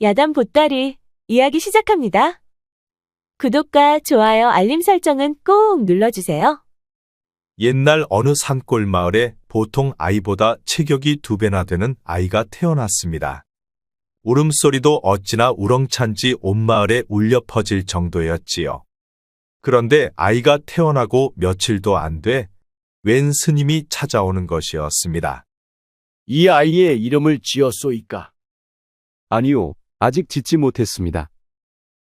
야단 보따리 이야기 시작합니다. 구독과 좋아요, 알림 설정은 꼭 눌러주세요. 옛날 어느 산골 마을에 보통 아이보다 체격이 2배나 되는 아이가 태어났습니다. 울음소리도 어찌나 우렁찬지 온 마을에 울려 퍼질 정도였지요. 그런데 아이가 태어나고 며칠도 안 돼 웬 스님이 찾아오는 것이었습니다. 이 아이의 이름을 지었소이까? 아니요, 아직 짓지 못했습니다.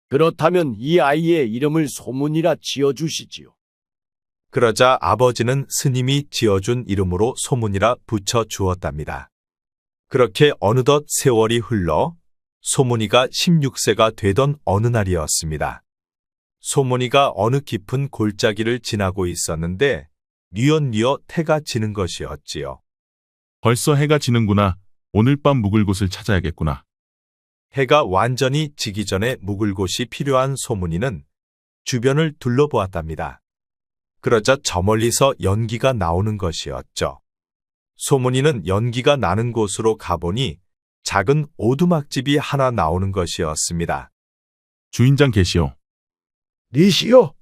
그렇다면 이 아이의 이름을 소문이라 지어주시지요. 그러자 아버지는 스님이 지어준 이름으로 소문이라 붙여 주었답니다. 그렇게 어느덧 세월이 흘러 소문이가 16세가 되던 어느 날이었습니다. 소문이가 어느 깊은 골짜기를 지나고 있었는데 뉘엿뉘엿 해가 지는 것이었지요. 벌써 해가 지는구나. 오늘 밤 묵을 곳을 찾아야겠구나. 해가 완전히 지기 전에 묵을 곳이 필요한 소문이는 주변을 둘러보았답니다. 그러자 저 멀리서 연기가 나오는 것이었죠. 소문이는 연기가 나는 곳으로 가보니 작은 오두막집이 하나 나오는 것이었습니다. 주인장 계시오. 니시오?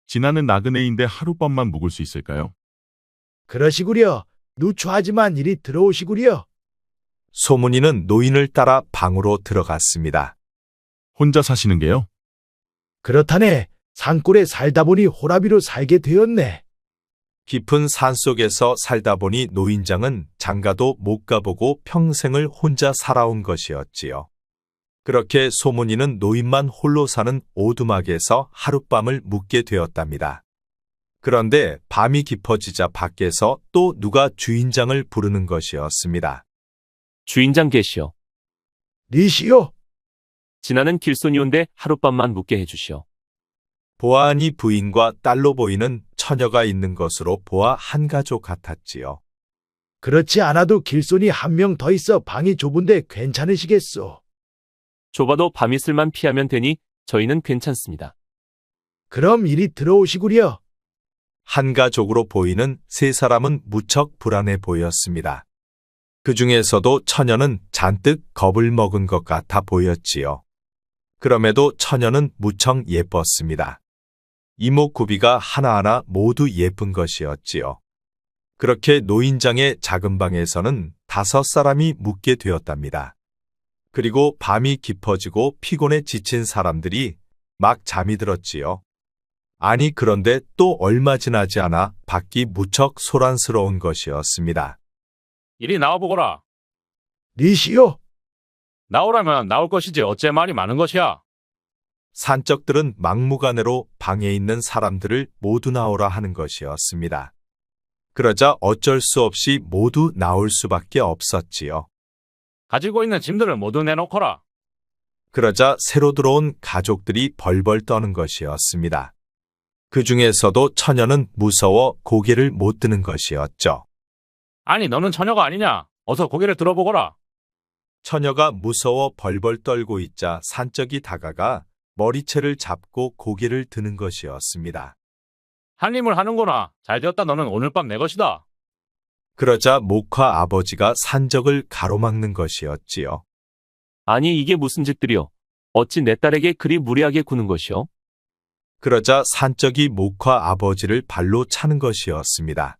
지나는 나그네인데 하룻밤만 묵을 수 있을까요? 그러시구려. 누추하지만 이리 들어오시구려. 소문이는 노인을 따라 방으로 들어갔습니다. 혼자 사시는 게요? 그렇다네. 산골에 살다 보니 호라비로 살게 되었네. 깊은 산속에서 살다 보니 노인장은 장가도 못 가보고 평생을 혼자 살아온 것이었지요. 그렇게 소문이는 노인만 홀로 사는 오두막에서 하룻밤을 묵게 되었답니다. 그런데 밤이 깊어지자 밖에서 또 누가 주인장을 부르는 것이었습니다. 주인장 계시오. 니시오? 지나는 길손이온데 하룻밤만 묵게 해주시오. 보아하니 부인과 딸로 보이는 처녀가 있는 것으로 보아 한 가족 같았지요. 그렇지 않아도 길손이 한 명 더 있어 방이 좁은데 괜찮으시겠소? 좁아도 밤이슬만 피하면 되니 저희는 괜찮습니다. 그럼 이리 들어오시구려. 한 가족으로 보이는 세 사람은 무척 불안해 보였습니다. 그 중에서도 처녀는 잔뜩 겁을 먹은 것 같아 보였지요. 그럼에도 처녀는 무척 예뻤습니다. 이목구비가 하나하나 모두 예쁜 것이었지요. 그렇게 노인장의 작은 방에서는 5사람이 묵게 되었답니다. 그리고 밤이 깊어지고 피곤에 지친 사람들이 막 잠이 들었지요. 아니 그런데 또 얼마 지나지 않아 밖이 무척 소란스러운 것이었습니다. 이리 나와보거라. 니시오? 나오라면 나올 것이지 어째 말이 많은 것이야. 산적들은 막무가내로 방에 있는 사람들을 모두 나오라 하는 것이었습니다. 그러자 어쩔 수 없이 모두 나올 수밖에 없었지요. 가지고 있는 짐들을 모두 내놓거라. 그러자 새로 들어온 가족들이 벌벌 떠는 것이었습니다. 그 중에서도 처녀는 무서워 고개를 못 드는 것이었죠. 아니 너는 처녀가 아니냐. 어서 고개를 들어보거라. 처녀가 무서워 벌벌 떨고 있자 산적이 다가가 머리채를 잡고 고개를 드는 것이었습니다. 한림을 하는구나. 잘되었다. 너는 오늘 밤 내 것이다. 그러자 목화 아버지가 산적을 가로막는 것이었지요. 아니 이게 무슨 짓들이오. 어찌 내 딸에게 그리 무리하게 구는 것이오? 그러자 산적이 목화 아버지를 발로 차는 것이었습니다.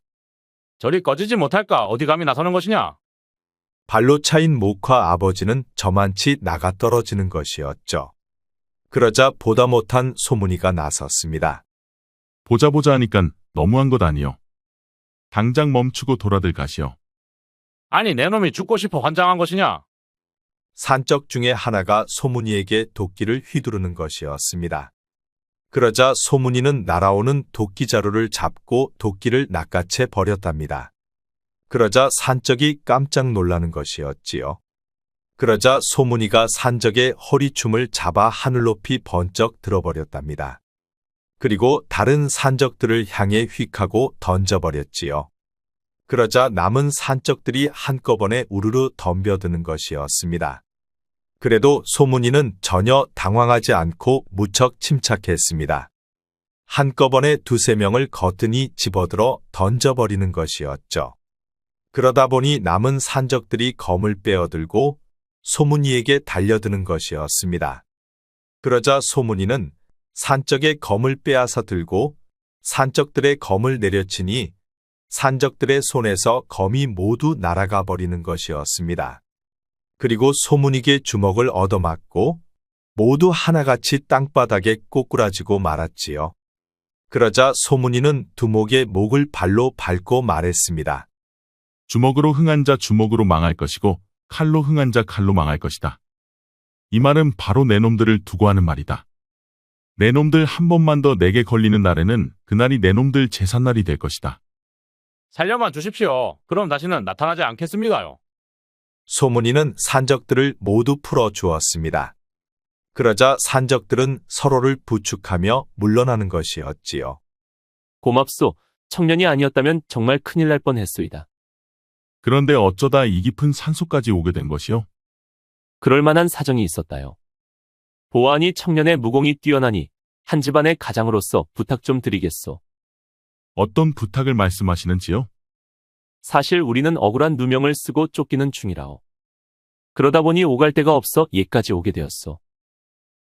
저리 꺼지지 못할까. 어디 감히 나서는 것이냐. 발로 차인 목화 아버지는 저만치 나가 떨어지는 것이었죠. 그러자 보다 못한 소문이가 나섰습니다. 보자 하니깐 너무한 것 아니오. 당장 멈추고 돌아들 가시오. 아니 내 놈이 죽고 싶어 환장한 것이냐. 산적 중에 하나가 소문이에게 도끼를 휘두르는 것이었습니다. 그러자 소문이는 날아오는 도끼 자루를 잡고 도끼를 낚아채 버렸답니다. 그러자 산적이 깜짝 놀라는 것이었지요. 그러자 소문이가 산적의 허리춤을 잡아 하늘 높이 번쩍 들어버렸답니다. 그리고 다른 산적들을 향해 휙하고 던져버렸지요. 그러자 남은 산적들이 한꺼번에 우르르 덤벼드는 것이었습니다. 그래도 소문이는 전혀 당황하지 않고 무척 침착했습니다. 한꺼번에 2~3명을 거뜬히 집어들어 던져버리는 것이었죠. 그러다 보니 남은 산적들이 검을 빼어들고 소문이에게 달려드는 것이었습니다. 그러자 소문이는 산적의 검을 빼앗아 들고 산적들의 검을 내려치니 산적들의 손에서 검이 모두 날아가 버리는 것이었습니다. 그리고 소문이의 주먹을 얻어맞고 모두 하나같이 땅바닥에 꼬꾸라지고 말았지요. 그러자 소문이는 두목의 목을 발로 밟고 말했습니다. 주먹으로 흥한 자 주먹으로 망할 것이고 칼로 흥한 자 칼로 망할 것이다. 이 말은 바로 내 놈들을 두고 하는 말이다. 내 놈들 한 번만 더 내게 걸리는 날에는 그날이 내 놈들 제삿날이 될 것이다. 살려만 주십시오. 그럼 다시는 나타나지 않겠습니다요. 소문이는 산적들을 모두 풀어 주었습니다. 그러자 산적들은 서로를 부축하며 물러나는 것이었지요. 고맙소. 청년이 아니었다면 정말 큰일 날 뻔했소이다. 그런데 어쩌다 이 깊은 산속까지 오게 된 것이요? 그럴 만한 사정이 있었다요. 보아하니 청년의 무공이 뛰어나니 한 집안의 가장으로서 부탁 좀 드리겠소. 어떤 부탁을 말씀하시는지요? 사실 우리는 억울한 누명을 쓰고 쫓기는 중이라오. 그러다 보니 오갈 데가 없어 예까지 오게 되었소.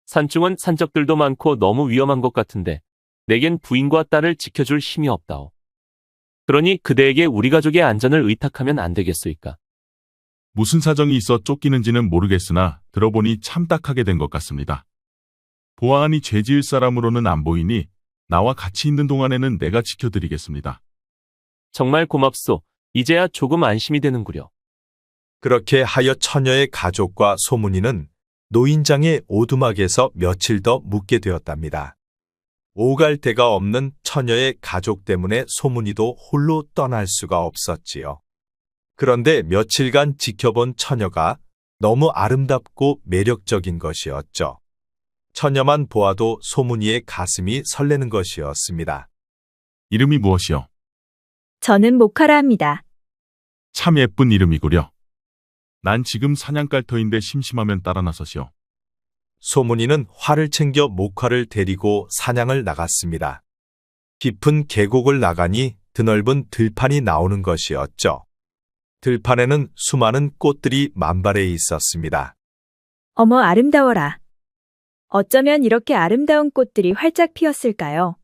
산중은 산적들도 많고 너무 위험한 것 같은데 내겐 부인과 딸을 지켜줄 힘이 없다오. 그러니 그대에게 우리 가족의 안전을 의탁하면 안 되겠소이까? 무슨 사정이 있어 쫓기는지는 모르겠으나 들어보니 참 딱하게 된 것 같습니다. 보아하니 죄지을 사람으로는 안 보이니 나와 같이 있는 동안에는 내가 지켜드리겠습니다. 정말 고맙소. 이제야 조금 안심이 되는구려. 그렇게 하여 처녀의 가족과 소문이는 노인장의 오두막에서 며칠 더 묵게 되었답니다. 오갈 데가 없는 처녀의 가족 때문에 소문이도 홀로 떠날 수가 없었지요. 그런데 며칠간 지켜본 처녀가 너무 아름답고 매력적인 것이었죠. 처녀만 보아도 소문이의 가슴이 설레는 것이었습니다. 이름이 무엇이요? 저는 모카라 합니다. 참 예쁜 이름이구려. 난 지금 사냥갈 터인데 심심하면 따라 나서시오. 소문이는 활을 챙겨 목화를 데리고 사냥을 나갔습니다. 깊은 계곡을 나가니 드넓은 들판이 나오는 것이었죠. 들판에는 수많은 꽃들이 만발해 있었습니다. 어머 아름다워라. 어쩌면 이렇게 아름다운 꽃들이 활짝 피었을까요?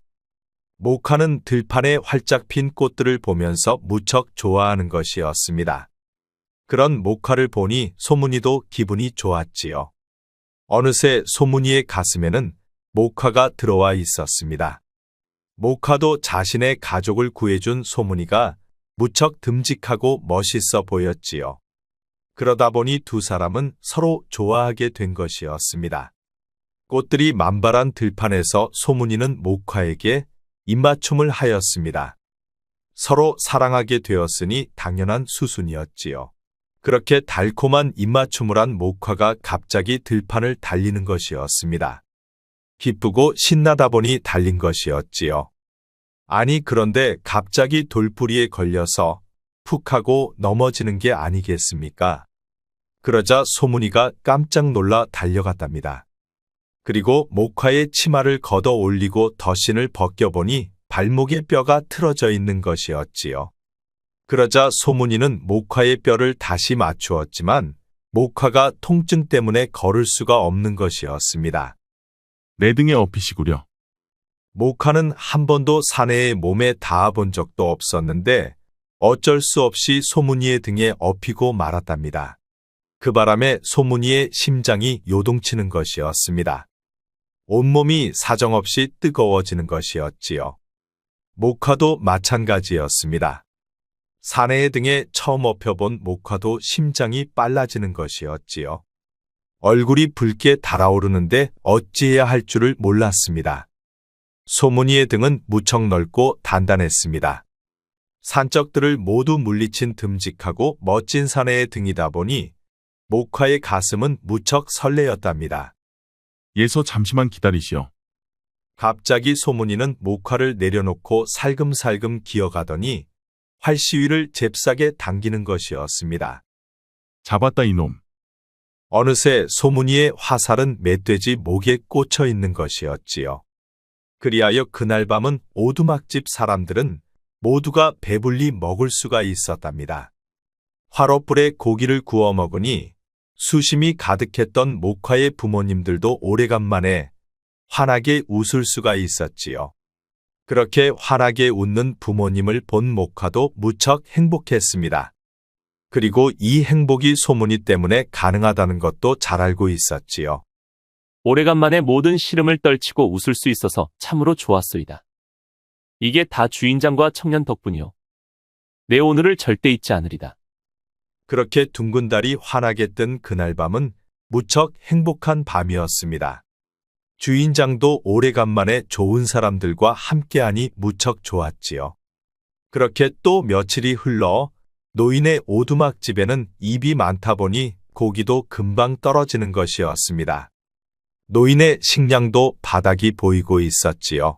목화는 들판에 활짝 핀 꽃들을 보면서 무척 좋아하는 것이었습니다. 그런 목화를 보니 소문이도 기분이 좋았지요. 어느새 소문이의 가슴에는 목화가 들어와 있었습니다. 목화도 자신의 가족을 구해준 소문이가 무척 듬직하고 멋있어 보였지요. 그러다 보니 두 사람은 서로 좋아하게 된 것이었습니다. 꽃들이 만발한 들판에서 소문이는 목화에게 입맞춤을 하였습니다. 서로 사랑하게 되었으니 당연한 수순이었지요. 그렇게 달콤한 입맞춤을 한 목화가 갑자기 들판을 달리는 것이었습니다. 기쁘고 신나다 보니 달린 것이었지요. 아니 그런데 갑자기 돌부리에 걸려서 푹 하고 넘어지는 게 아니겠습니까? 그러자 소문이가 깜짝 놀라 달려갔답니다. 그리고 목화의 치마를 걷어 올리고 덧신을 벗겨보니 발목의 뼈가 틀어져 있는 것이었지요. 그러자 소문이는 목화의 뼈를 다시 맞추었지만 목화가 통증 때문에 걸을 수가 없는 것이었습니다. 내 등에 업히시구려. 목화는 한 번도 사내의 몸에 닿아본 적도 없었는데 어쩔 수 없이 소문이의 등에 업히고 말았답니다. 그 바람에 소문이의 심장이 요동치는 것이었습니다. 온몸이 사정없이 뜨거워지는 것이었지요. 목화도 마찬가지였습니다. 사내의 등에 처음 업혀본 목화도 심장이 빨라지는 것이었지요. 얼굴이 붉게 달아오르는데 어찌해야 할 줄을 몰랐습니다. 소문이의 등은 무척 넓고 단단했습니다. 산적들을 모두 물리친 듬직하고 멋진 사내의 등이다 보니 목화의 가슴은 무척 설레었답니다. 예서 잠시만 기다리시오. 갑자기 소문이는 목화를 내려놓고 살금살금 기어가더니 활시위를 잽싸게 당기는 것이었습니다. 잡았다 이놈. 어느새 소문이의 화살은 멧돼지 목에 꽂혀 있는 것이었지요. 그리하여 그날 밤은 오두막집 사람들은 모두가 배불리 먹을 수가 있었답니다. 화롯불에 고기를 구워 먹으니 수심이 가득했던 목화의 부모님들도 오래간만에 환하게 웃을 수가 있었지요. 그렇게 환하게 웃는 부모님을 본 목화도 무척 행복했습니다. 그리고 이 행복이 소문이 때문에 가능하다는 것도 잘 알고 있었지요. 오래간만에 모든 시름을 떨치고 웃을 수 있어서 참으로 좋았소이다. 이게 다 주인장과 청년 덕분이요. 내 오늘을 절대 잊지 않으리다. 그렇게 둥근 달이 환하게 뜬 그날 밤은 무척 행복한 밤이었습니다. 주인장도 오래간만에 좋은 사람들과 함께하니 무척 좋았지요. 그렇게 또 며칠이 흘러 노인의 오두막집에는 입이 많다 보니 고기도 금방 떨어지는 것이었습니다. 노인의 식량도 바닥이 보이고 있었지요.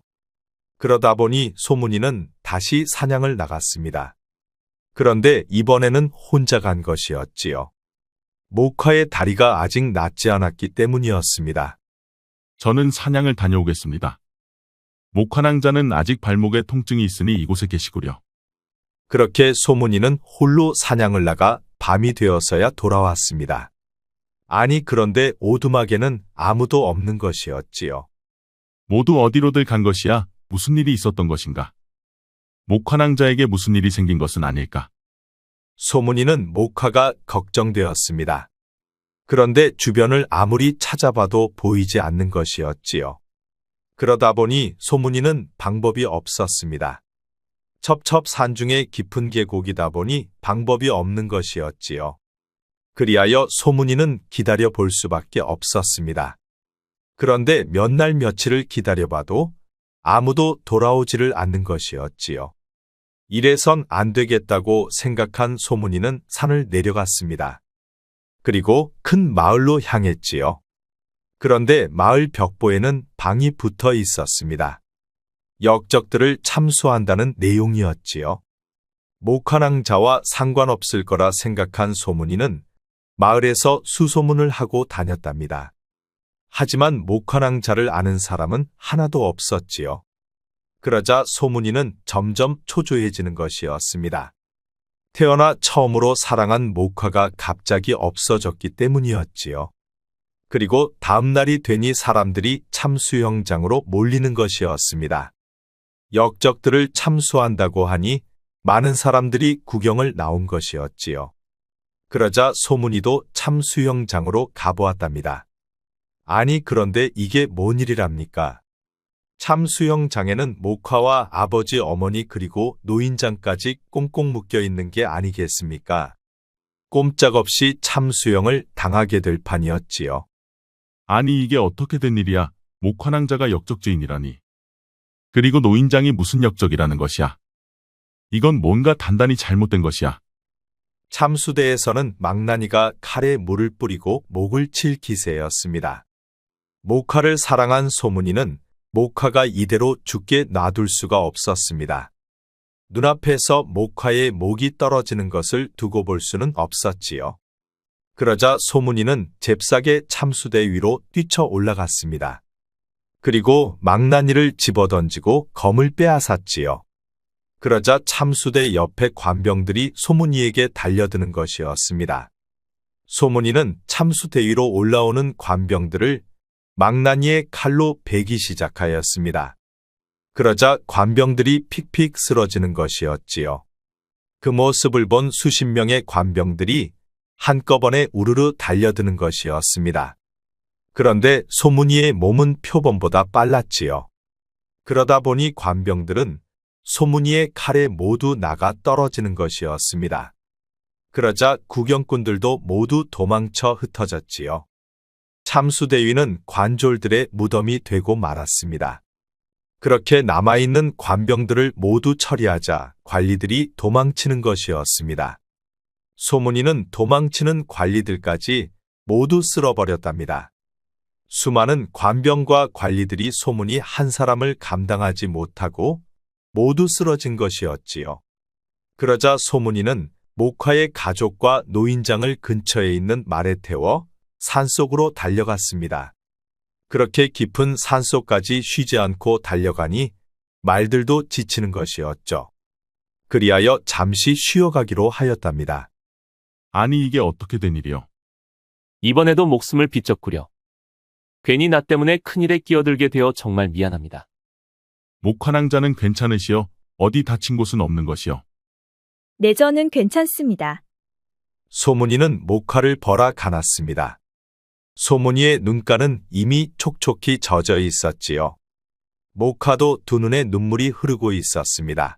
그러다 보니 소문이는 다시 사냥을 나갔습니다. 그런데 이번에는 혼자 간 것이었지요. 목화의 다리가 아직 낫지 않았기 때문이었습니다. 저는 사냥을 다녀오겠습니다. 목화낭자는 아직 발목에 통증이 있으니 이곳에 계시구려. 그렇게 소문이는 홀로 사냥을 나가 밤이 되어서야 돌아왔습니다. 아니 그런데 오두막에는 아무도 없는 것이었지요. 모두 어디로들 간 것이야? 무슨 일이 있었던 것인가? 목화낭자에게 무슨 일이 생긴 것은 아닐까? 소문이는 목화가 걱정되었습니다. 그런데 주변을 아무리 찾아봐도 보이지 않는 것이었지요. 그러다 보니 소문이는 방법이 없었습니다. 첩첩산중의 깊은 계곡이다 보니 방법이 없는 것이었지요. 그리하여 소문이는 기다려 볼 수밖에 없었습니다. 그런데 몇 날 며칠을 기다려봐도 아무도 돌아오지를 않는 것이었지요. 이래선 안 되겠다고 생각한 소문이는 산을 내려갔습니다. 그리고 큰 마을로 향했지요. 그런데 마을 벽보에는 방이 붙어 있었습니다. 역적들을 참수한다는 내용이었지요. 목화낭자와 상관없을 거라 생각한 소문이는 마을에서 수소문을 하고 다녔답니다. 하지만 목화낭자를 아는 사람은 하나도 없었지요. 그러자 소문이는 점점 초조해지는 것이었습니다. 태어나 처음으로 사랑한 목화가 갑자기 없어졌기 때문이었지요. 그리고 다음 날이 되니 사람들이 참수영장으로 몰리는 것이었습니다. 역적들을 참수한다고 하니 많은 사람들이 구경을 나온 것이었지요. 그러자 소문이도 참수영장으로 가보았답니다. 아니 그런데 이게 뭔 일이랍니까? 참수영장에는 목화와 아버지 어머니 그리고 노인장까지 꽁꽁 묶여 있는 게 아니겠습니까? 꼼짝없이 참수영을 당하게 될 판이었지요. 아니 이게 어떻게 된 일이야? 목화낭자가 역적죄인이라니. 그리고 노인장이 무슨 역적이라는 것이야? 이건 뭔가 단단히 잘못된 것이야. 참수대에서는 망나니가 칼에 물을 뿌리고 목을 칠 기세였습니다. 목화를 사랑한 소문이는 목화가 이대로 죽게 놔둘 수가 없었습니다. 눈앞에서 목화의 목이 떨어지는 것을 두고 볼 수는 없었지요. 그러자 소문이는 잽싸게 참수대 위로 뛰쳐 올라갔습니다. 그리고 망나니를 집어던지고 검을 빼앗았지요. 그러자 참수대 옆에 관병들이 소문이에게 달려드는 것이었습니다. 소문이는 참수대 위로 올라오는 관병들을 망나니의 칼로 베기 시작하였습니다. 그러자 관병들이 픽픽 쓰러지는 것이었지요. 그 모습을 본 수십 명의 관병들이 한꺼번에 우르르 달려드는 것이었습니다. 그런데 소문이의 몸은 표범보다 빨랐지요. 그러다 보니 관병들은 소문이의 칼에 모두 나가 떨어지는 것이었습니다. 그러자 구경꾼들도 모두 도망쳐 흩어졌지요. 참수대위는 관졸들의 무덤이 되고 말았습니다. 그렇게 남아있는 관병들을 모두 처리하자 관리들이 도망치는 것이었습니다. 소문이는 도망치는 관리들까지 모두 쓸어버렸답니다. 수많은 관병과 관리들이 소문이 한 사람을 감당하지 못하고 모두 쓰러진 것이었지요. 그러자 소문이는 목화의 가족과 노인장을 근처에 있는 말에 태워 산속으로 달려갔습니다. 그렇게 깊은 산속까지 쉬지 않고 달려가니 말들도 지치는 것이었죠. 그리하여 잠시 쉬어가기로 하였답니다. 아니 이게 어떻게 된 일이요? 이번에도 목숨을 비쩍구려. 괜히 나 때문에 큰일에 끼어들게 되어 정말 미안합니다. 목화낭자는 괜찮으시오? 어디 다친 곳은 없는 것이요. 네, 저는 괜찮습니다. 소문이는 목화를 벌어 가놨습니다. 소문이의 눈가는 이미 촉촉히 젖어 있었지요. 목화도 두 눈에 눈물이 흐르고 있었습니다.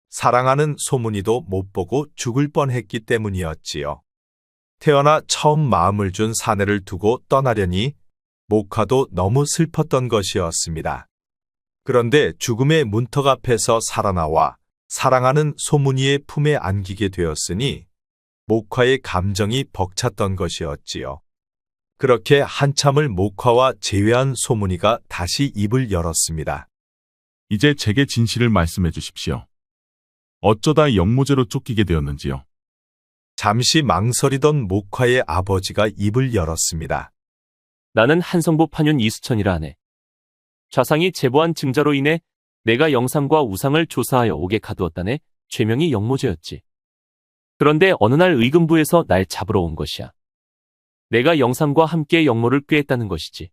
사랑하는 소문이도 못 보고 죽을 뻔했기 때문이었지요. 태어나 처음 마음을 준 사내를 두고 떠나려니 목화도 너무 슬펐던 것이었습니다. 그런데 죽음의 문턱 앞에서 살아나와 사랑하는 소문이의 품에 안기게 되었으니 목화의 감정이 벅찼던 것이었지요. 그렇게 한참을 목화와 재회한 소문이가 다시 입을 열었습니다. 이제 제게 진실을 말씀해 주십시오. 어쩌다 영모제로 쫓기게 되었는지요. 잠시 망설이던 목화의 아버지가 입을 열었습니다. 나는 한성보 판윤 이수천이라 하네. 좌상이 제보한 증자로 인해 내가 영상과 우상을 조사하여 옥에 가두었다네. 죄명이 영모죄였지. 그런데 어느 날 의금부에서 날 잡으러 온 것이야. 내가 영상과 함께 영모를 꾀했다는 것이지.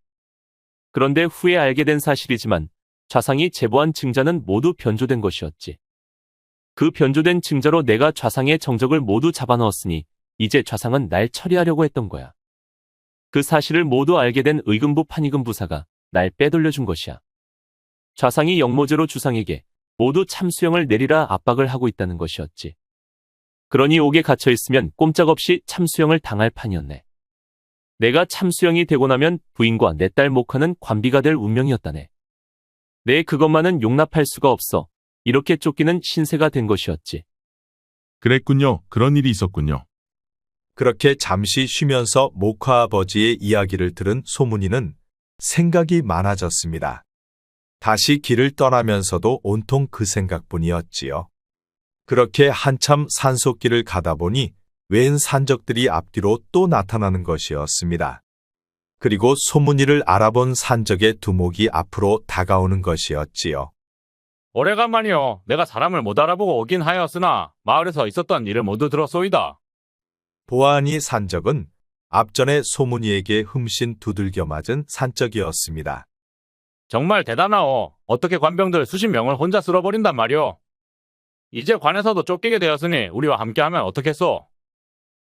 그런데 후에 알게 된 사실이지만 좌상이 제보한 증자는 모두 변조된 것이었지. 그 변조된 증자로 내가 좌상의 정적을 모두 잡아넣었으니 이제 좌상은 날 처리하려고 했던 거야. 그 사실을 모두 알게 된 의금부 판의금 부사가 날 빼돌려준 것이야. 좌상이 영모제로 주상에게 모두 참수형을 내리라 압박을 하고 있다는 것이었지. 그러니 옥에 갇혀 있으면 꼼짝없이 참수형을 당할 판이었네. 내가 참수형이 되고 나면 부인과 내 딸 목화는 관비가 될 운명이었다네. 내 그것만은 용납할 수가 없어 이렇게 쫓기는 신세가 된 것이었지. 그랬군요. 그런 일이 있었군요. 그렇게 잠시 쉬면서 목화 아버지의 이야기를 들은 소문이는 생각이 많아졌습니다. 다시 길을 떠나면서도 온통 그 생각뿐이었지요. 그렇게 한참 산속길을 가다 보니 웬 산적들이 앞뒤로 또 나타나는 것이었습니다. 그리고 소문이를 알아본 산적의 두목이 앞으로 다가오는 것이었지요. 오래간만이요. 내가 사람을 못 알아보고 오긴 하였으나 마을에서 있었던 일을 모두 들었소이다. 보아하니 산적은 앞전에 소문이에게 흠씬 두들겨 맞은 산적이었습니다. 정말 대단하오. 어떻게 관병들 수십 명을 혼자 쓸어버린단 말이오. 이제 관에서도 쫓기게 되었으니 우리와 함께하면 어떻겠소?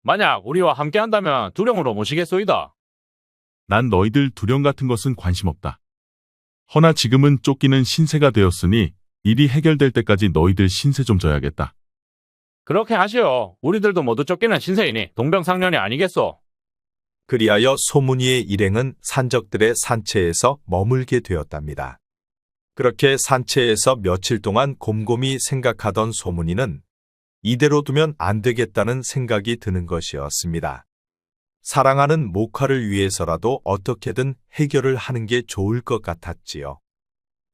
만약 우리와 함께한다면 두령으로 모시겠소이다. 난 너희들 두령 같은 것은 관심 없다. 허나 지금은 쫓기는 신세가 되었으니 일이 해결될 때까지 너희들 신세 좀 져야겠다. 그렇게 하시오. 우리들도 모두 쫓기는 신세이니 동병상련이 아니겠소. 그리하여 소문이의 일행은 산적들의 산채에서 머물게 되었답니다. 그렇게 산채에서 며칠 동안 곰곰이 생각하던 소문이는 이대로 두면 안 되겠다는 생각이 드는 것이었습니다. 사랑하는 목화를 위해서라도 어떻게든 해결을 하는 게 좋을 것 같았지요.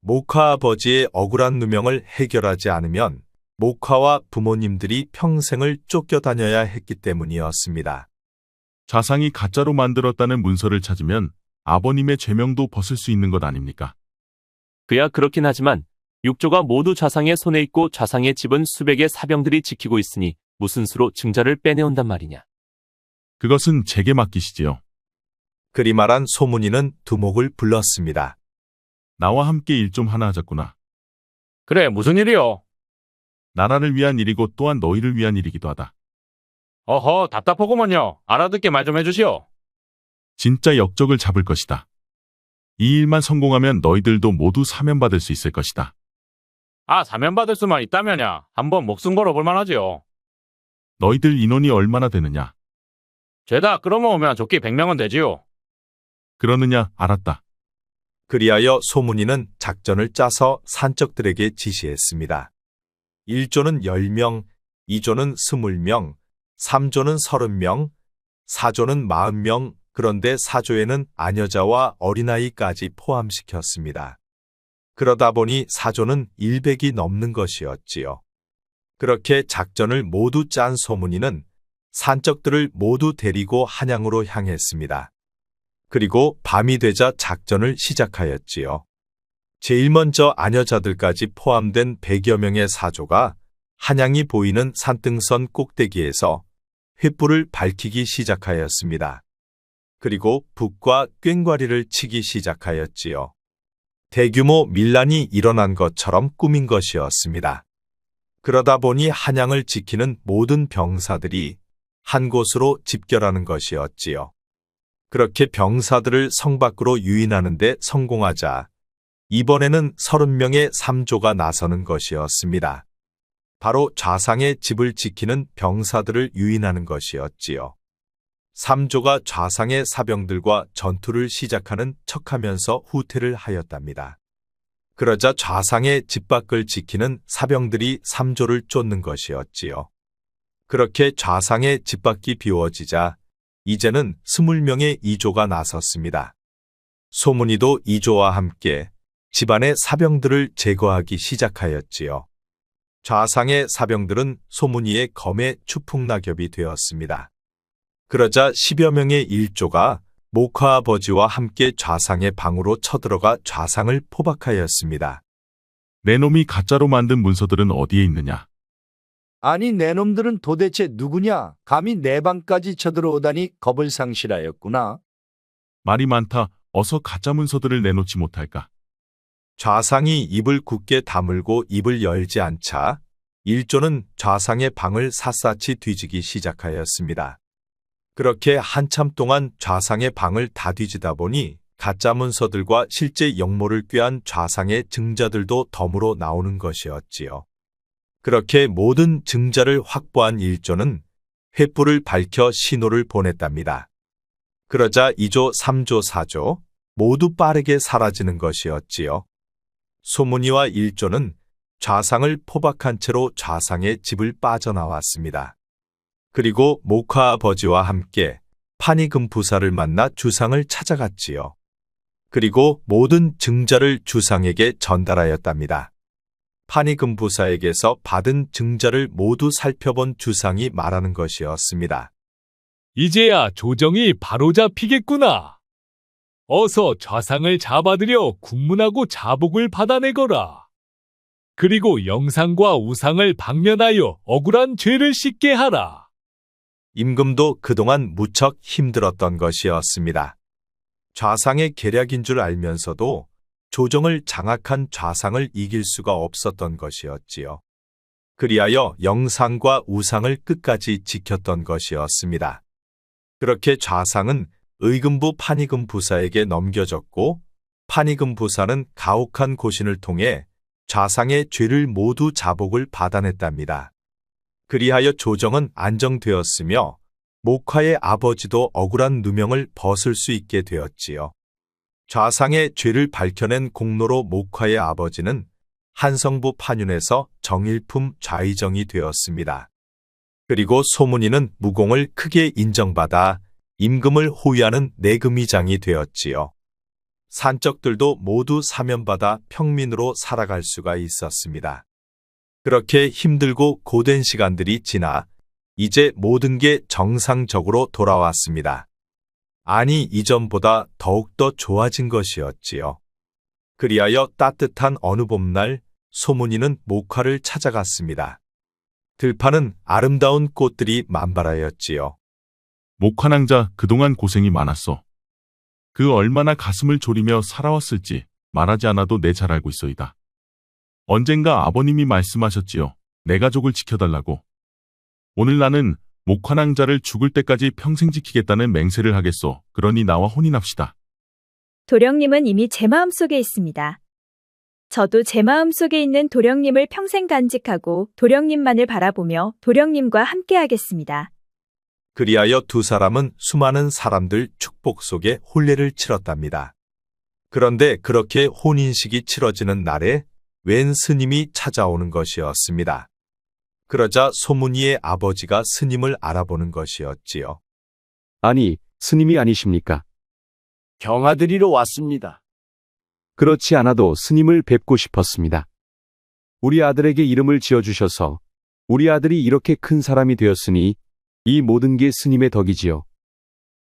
목화 아버지의 억울한 누명을 해결하지 않으면 목화와 부모님들이 평생을 쫓겨다녀야 했기 때문이었습니다. 좌상이 가짜로 만들었다는 문서를 찾으면 아버님의 죄명도 벗을 수 있는 것 아닙니까? 그야 그렇긴 하지만 육조가 모두 좌상의 손에 있고 좌상의 집은 수백의 사병들이 지키고 있으니 무슨 수로 증자를 빼내온단 말이냐. 그것은 제게 맡기시지요. 그리 말한 소문이는 두목을 불렀습니다. 나와 함께 일 좀 하나 하자꾸나. 그래, 무슨 일이오? 나라를 위한 일이고 또한 너희를 위한 일이기도 하다. 어허, 답답하구먼요. 알아듣게 말 좀 해주시오. 진짜 역적을 잡을 것이다. 이 일만 성공하면 너희들도 모두 사면받을 수 있을 것이다. 아, 사면받을 수만 있다면야 한번 목숨 걸어볼 만하지요. 너희들 인원이 얼마나 되느냐? 죄다 끌어모으면 조끼 100명은 되지요. 그러느냐? 알았다. 그리하여 소문이는 작전을 짜서 산적들에게 지시했습니다. 1조는 10명, 2조는 20명, 3조는 30명, 4조는 40명, 그런데 4조에는 아녀자와 어린아이까지 포함시켰습니다. 그러다 보니 4조는 100이 넘는 것이었지요. 그렇게 작전을 모두 짠 소문이는 산적들을 모두 데리고 한양으로 향했습니다. 그리고 밤이 되자 작전을 시작하였지요. 제일 먼저 아녀자들까지 포함된 100여 명의 사조가 한양이 보이는 산등선 꼭대기에서 횃불을 밝히기 시작하였습니다. 그리고 북과 꽹과리를 치기 시작하였지요. 대규모 밀란이 일어난 것처럼 꾸민 것이었습니다. 그러다 보니 한양을 지키는 모든 병사들이 한 곳으로 집결하는 것이었지요. 그렇게 병사들을 성 밖으로 유인하는 데 성공하자 이번에는 30명의 삼조가 나서는 것이었습니다. 바로 좌상의 집을 지키는 병사들을 유인하는 것이었지요. 삼조가 좌상의 사병들과 전투를 시작하는 척하면서 후퇴를 하였답니다. 그러자 좌상의 집 밖을 지키는 사병들이 삼조를 쫓는 것이었지요. 그렇게 좌상의 집 밖이 비워지자 이제는 20명의 이조가 나섰습니다. 소문이도 이조와 함께 집안의 사병들을 제거하기 시작하였지요. 좌상의 사병들은 소문이의 검에 추풍낙엽이 되었습니다. 그러자 10여 명의 일조가 목화 아버지와 함께 좌상의 방으로 쳐들어가 좌상을 포박하였습니다. 내 놈이 가짜로 만든 문서들은 어디에 있느냐? 아니, 내 놈들은 도대체 누구냐? 감히 내 방까지 쳐들어오다니 겁을 상실하였구나. 말이 많다. 어서 가짜 문서들을 내놓지 못할까? 좌상이 입을 굳게 다물고 입을 열지 않자 일조는 좌상의 방을 샅샅이 뒤지기 시작하였습니다. 그렇게 한참 동안 좌상의 방을 다 뒤지다 보니 가짜 문서들과 실제 역모를 꾀한 좌상의 증자들도 덤으로 나오는 것이었지요. 그렇게 모든 증자를 확보한 일조는 횃불을 밝혀 신호를 보냈답니다. 그러자 2조, 3조, 4조 모두 빠르게 사라지는 것이었지요. 소문이와 일조는 좌상을 포박한 채로 좌상의 집을 빠져나왔습니다. 그리고 목화 아버지와 함께 파니금부사를 만나 주상을 찾아갔지요. 그리고 모든 증자를 주상에게 전달하였답니다. 파니금부사에게서 받은 증자를 모두 살펴본 주상이 말하는 것이었습니다. 이제야 조정이 바로 잡히겠구나. 어서 좌상을 잡아들여 국문하고 자복을 받아내거라. 그리고 영상과 우상을 방면하여 억울한 죄를 씻게 하라. 임금도 그동안 무척 힘들었던 것이었습니다. 좌상의 계략인 줄 알면서도 조정을 장악한 좌상을 이길 수가 없었던 것이었지요. 그리하여 영상과 우상을 끝까지 지켰던 것이었습니다. 그렇게 좌상은 의금부 파니금부사에게 넘겨졌고 파니금부사는 가혹한 고신을 통해 좌상의 죄를 모두 자복을 받아냈답니다. 그리하여 조정은 안정되었으며 목화의 아버지도 억울한 누명을 벗을 수 있게 되었지요. 좌상의 죄를 밝혀낸 공로로 목화의 아버지는 한성부 판윤에서 정일품 좌의정이 되었습니다. 그리고 소문이는 무공을 크게 인정받아 임금을 호위하는 내금의장이 되었지요. 산적들도 모두 사면받아 평민으로 살아갈 수가 있었습니다. 그렇게 힘들고 고된 시간들이 지나 이제 모든 게 정상적으로 돌아왔습니다. 아니, 이전보다 더욱더 좋아진 것이었지요. 그리하여 따뜻한 어느 봄날 소문이는 목화를 찾아갔습니다. 들판은 아름다운 꽃들이 만발하였지요. 목화낭자 그동안 고생이 많았어. 그 얼마나 가슴을 졸이며 살아왔을지 말하지 않아도 내 잘 알고 있어이다. 언젠가 아버님이 말씀하셨지요. 내 가족을 지켜달라고. 오늘 나는 목화낭자를 죽을 때까지 평생 지키겠다는 맹세를 하겠소. 그러니 나와 혼인합시다. 도령님은 이미 제 마음속에 있습니다. 저도 제 마음속에 있는 도령님을 평생 간직하고 도령님만을 바라보며 도령님과 함께하겠습니다. 그리하여 두 사람은 수많은 사람들 축복 속에 혼례를 치렀답니다. 그런데 그렇게 혼인식이 치러지는 날에 웬 스님이 찾아오는 것이었습니다. 그러자 소문이의 아버지가 스님을 알아보는 것이었지요. 아니, 스님이 아니십니까? 경아드리러 왔습니다. 그렇지 않아도 스님을 뵙고 싶었습니다. 우리 아들에게 이름을 지어주셔서 우리 아들이 이렇게 큰 사람이 되었으니 이 모든 게 스님의 덕이지요.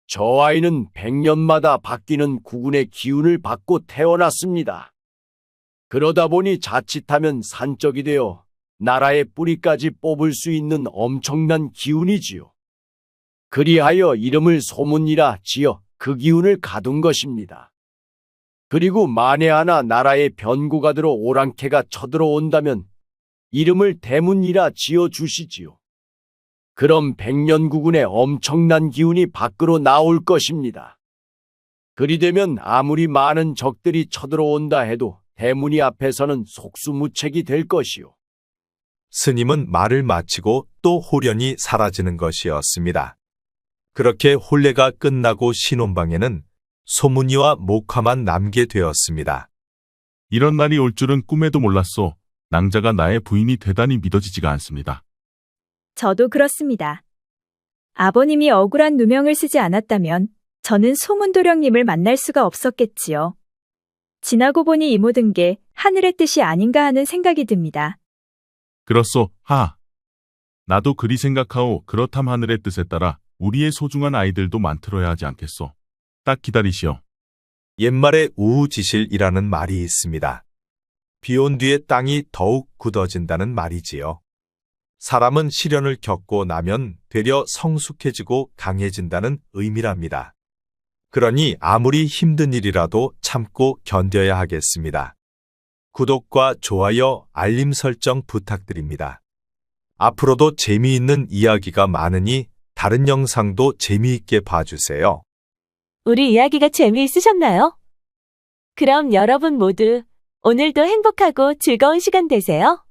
저 아이는 100년마다 바뀌는 국운의 기운을 받고 태어났습니다. 그러다 보니 자칫하면 산적이 되어 나라의 뿌리까지 뽑을 수 있는 엄청난 기운이지요. 그리하여 이름을 소문이라 지어 그 기운을 가둔 것입니다. 그리고 만에 하나 나라에 변고가 들어 오랑캐가 쳐들어온다면 이름을 대문이라 지어 주시지요. 그럼 백년구군의 엄청난 기운이 밖으로 나올 것입니다. 그리되면 아무리 많은 적들이 쳐들어온다 해도 대문이 앞에서는 속수무책이 될 것이요. 스님은 말을 마치고 또 홀연히 사라지는 것이었습니다. 그렇게 혼례가 끝나고 신혼방에는 소문이와 목화만 남게 되었습니다. 이런 날이 올 줄은 꿈에도 몰랐소. 낭자가 나의 부인이 대단히 믿어지지가 않습니다. 저도 그렇습니다. 아버님이 억울한 누명을 쓰지 않았다면 저는 소문도령님을 만날 수가 없었겠지요. 지나고 보니 이 모든 게 하늘의 뜻이 아닌가 하는 생각이 듭니다. 그렇소, 하. 나도 그리 생각하오. 그렇담 하늘의 뜻에 따라 우리의 소중한 아이들도 만들어야 하지 않겠소. 딱 기다리시오. 옛말에 우우지실이라는 말이 있습니다. 비온 뒤에 땅이 더욱 굳어진다는 말이지요. 사람은 시련을 겪고 나면 되려 성숙해지고 강해진다는 의미랍니다. 그러니 아무리 힘든 일이라도 참고 견뎌야 하겠습니다. 구독과 좋아요, 알림 설정 부탁드립니다. 앞으로도 재미있는 이야기가 많으니 다른 영상도 재미있게 봐주세요. 우리 이야기가 재미있으셨나요? 그럼 여러분 모두 오늘도 행복하고 즐거운 시간 되세요.